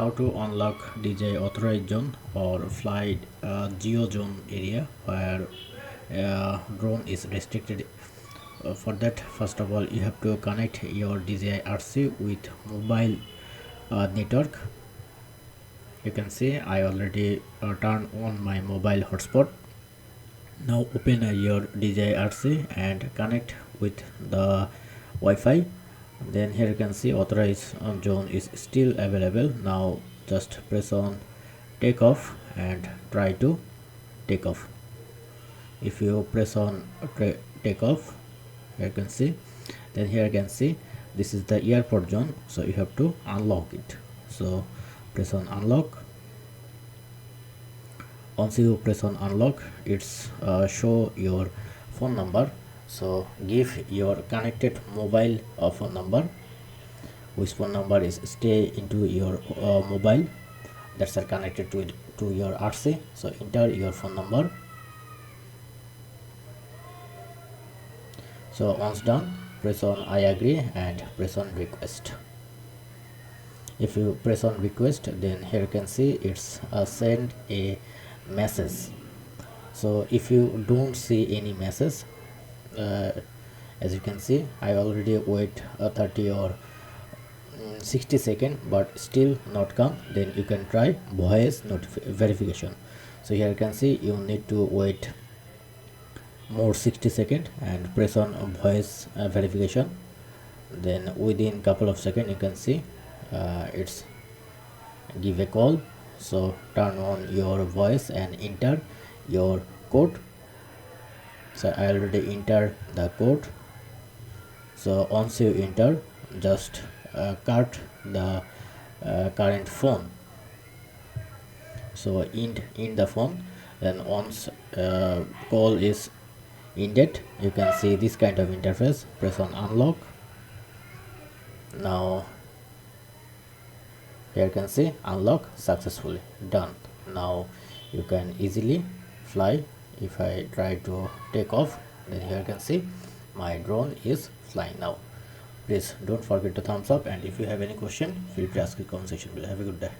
how to unlock Dji authorized zone or flight GEO zone area where drone is restricted. For that, first of all, you have to connect your Dji RC with mobile network. You can see I already turned on my mobile hotspot. Now open your Dji RC and connect with the Wi-Fi. Then here you can see authorized zone is still available. Now just press on take off and try to take off. If you press on take off, you can see, then here you can see this is the airport zone, so you have to unlock it. So press on unlock. Once you press on unlock, it's show your phone number. So give your connected mobile phone number, which phone number is stay into your mobile that's are connected to your RC. So enter your phone number. So once done, press on I agree and press on request. If you press on request, then here you can see it's send a message. So if you don't see any message, as you can see I already wait 30 or 60 seconds but still not come, then you can try voice verification. So here you can see you need to wait more 60 seconds and press on voice verification. Then within couple of seconds you can see it's give a call. So turn on your voice and enter your code. So I already entered the code. So once you enter, just cut the current phone. So in the phone, then once call is ended, you can see this kind of interface. Press on unlock. Now here you can see unlock successfully done. Now you can easily fly. If I try to take off, then here you can see my drone is flying now. Please don't forget to thumbs up, and if you have any question, feel free to ask in the comment section below. Have a good day.